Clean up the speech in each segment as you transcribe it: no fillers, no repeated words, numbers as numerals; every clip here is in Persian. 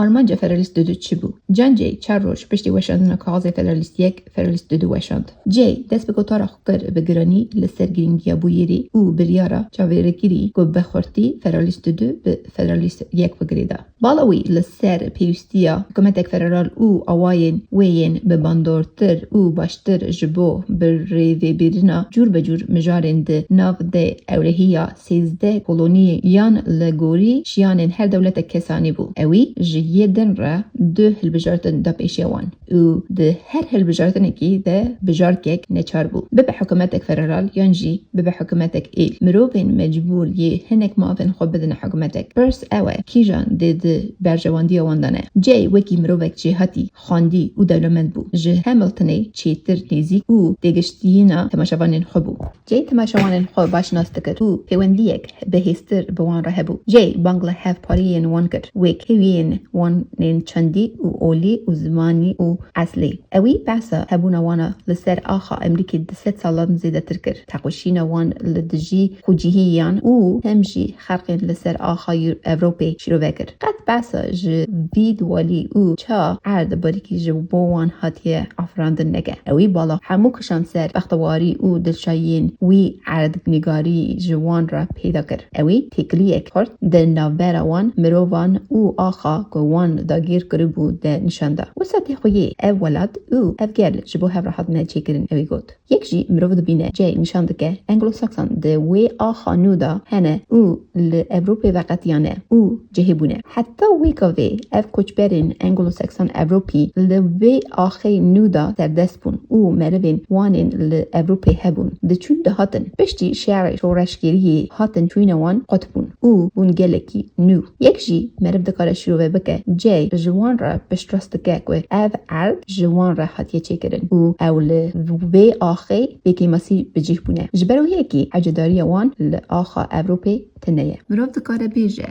آرمانجا فدرالیست دو چی بو؟ جان جی چار روش پشتی وشاندن کاغذ فدرالیست یک فدرالیست دو وشاند. جی دست به گوتار خکر بگرانی لسر گرینگیا بویری او بریارا چاویرگیری گو بخورتی فدرالیست دو به فدرالیست یک بگریدا. بالاوی لسر پیوستیا حکومت فدرال او آواین وین به باندورتر او باشتر جبو بریوی بیرنا جور به جور مجارند ناو ده اولهیا 13 کلونی یان لگوری شیان هر دولت کسانی بو. اوی جیدن را دو هلبجارتن دا پیشیوان او ده هر هلبجارتن کی ده بجارکک نچار بو. ببه حکومتک فدرال یانجی ببه حکومتک ایل مروفین مجبور یه هنک مافن خوب بدن حکومتک برس اوه کیجان ده برجواندی واندانه. جی وکی مروفک جهاتی خاندی او دولمند بو. جه همیلتنی چیتر نیزیک او دگشتینا تماشاوانین خوبو. جی تماشاوانین خوب باش ناستکت او پیوندیک به هستر بوان رهبو. جی بانگلا هف پارین وان کرد وک هیوین وان نین چندی او اولی او زمانی او اصلی. اوی بحثا هبونا وانا لسر آخا امریکی دست سالان زیده ترکر. تقوشینا وان لدجی خوجیهیان او همجی خرقین لسر آخا اوروپی شروع وکر. قد بحثا ج وید والی او چا عرد باریکی جو بوان هاتیه افراندن نگه. اوی بالا همو کشان سر بختواری او دلشاین وی عرد نگاری جوان را پیدا کرد. اوی تکلیک کرد در نوبر وان مروان او آخا گوان داگیر کربو ده نشانده. و ساتی خویی اولاد او افگر جبو هفرحات نچی کرن اوی گود. یک جی مرو دبینه جای نشانده که انگلو ساکسان ده وی آخا نودا هنه او لأوروپی وقتیانه او جهبونه. حتی وی که اف کچبرین انگلو ساکسان اوروپی لوی آخی نودا در دست بون او مروین وانین لأوروپی هبون. ده چون ده هاتن بشتی شعر شورشگیری هاتن چوین وان قطبون او بون گلکی نو. یک جی مرو دکار شروع بکه جای جوان را بشترست که که اف عرد جوان را حتیه چه کرن او اول وی آخی بکی مسی بجیح بونه. جبرو یکی عجداری وان لآخا اوروپی تنیه. مرو دکار بیجه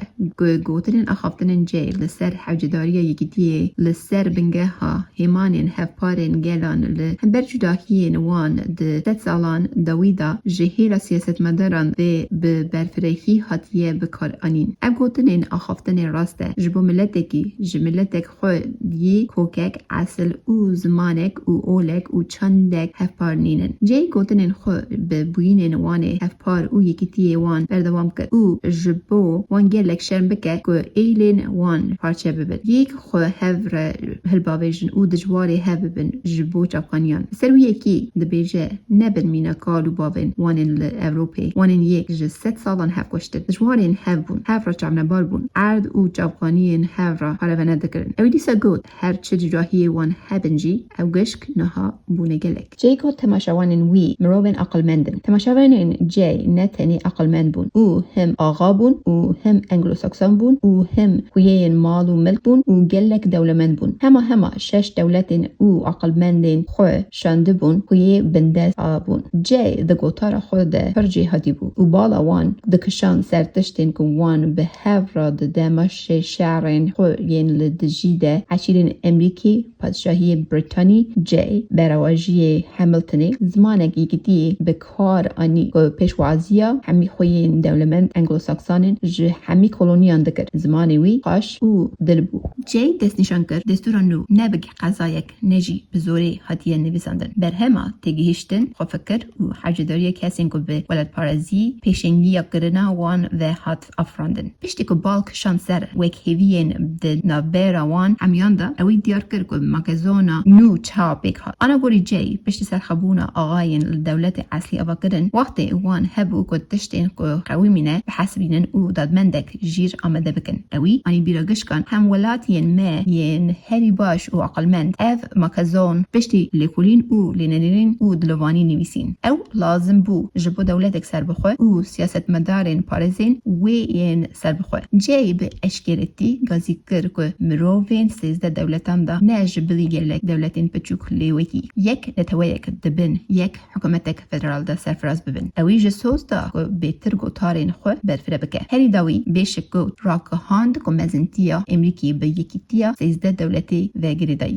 گوترین اخافتنین جای لسر حجداری یکی دیه لسر بنگه ها هیمانین هفپارین گلان لهمبر جداهیین وان ده 3 سالان دویدا جهیل سیاست مداران به برفرهی هاتیه بکار آنین. اب گوتنین آخافتن راسته جبو ملتکی جملتک خود یی کوکک اصل او زمانک او اولک او چندک هفپار نینن. جای گوتنین خود به بوینین وانه هفپار او یکی تیه وان بردوام کرد او جبو وان گلک شرم بکه که ایلین وان پارچه ببن. یک خود هفر هلباویجن او دجواری هفبن جبو چاپخانیان. سروی یکی دبیجه نبن مینا کالو باون وانین لأوروپی وانین یک ج 3 سالان هف کشتن. دجوارین هفبون هفرا چابنه بار بون عرد او چاپخانیین هفرا حالوانه دکرن. اوی دیسا گود هر چه جراحی وان هبنجی او گشک نها بونه گلک. جای گود تماشاوانین وی مروون اقل مندن. تماشاوانین جای نتنی اقل مند بون او هم آغا بون او هم انگلو ساکسان بون او هم خویین مال و ملک بون او گلک دولمند بون. هما 6 دولتین او اقل مندین خو شانده بون خویی بندست بون. جای ده گوتار خود ده فرجی هادی بو او بالا وان ده کشان سرتشتین که وان به هفرا ده دمش شعرین خویین لدجی ده عشیرین امریکی پادشاهی بریتانی جای برواجی همیلتنی زمانک یکیتی به کار آنی که پیشوازیا همی خویین دولمند انگلو ساکسانین جه همی کلونیان دکر زمانی وی قاش او دل بو. جای دست نشان کرد دستوران نو نبگ قضایک نجی بزوری هاتیه نویساندن. برهما تگیهشتن خفکر و حجداری کسین که به ولد پارازی پیشنگی یا کرنا وان و هات افراندن. پشتی که بالک شانسر وک هیوین ده نابرا وان همیان دا اوی دیار کرد که مکزونا نو چا بیک هات. آنا گوری جای پشتی سرخبونا آغاین دولت اصلی آوا کردن وقتی وان هبو که تشتین که قوی مینه بحسبینن او دادمندک جیر آمده بکن. اوی آنی بیراگش کن هم ولاتین ما ین هری باش او عقلمند اف مکزون پشتی لیکولین او لینرین او دلوانی نویسین. او لازم بو جبو دولتک سر بخواه او سیاست مدارین پارزین وی ین سر بخواه. جای به اشکرتی گازی کر که مروین 13 دولتان دا نج بلی گلک دولتین پچوک لیوکی یک نتویک دبن یک حکومتک فدرال دا سرفراز ببن. اوی جسوز دا که بیتر گو تارین خواه برفره بکه. هری داوی بیشک گو راکهاند که مزنتیا امریکی به یکی تیا 13 دولتی و گریدایی.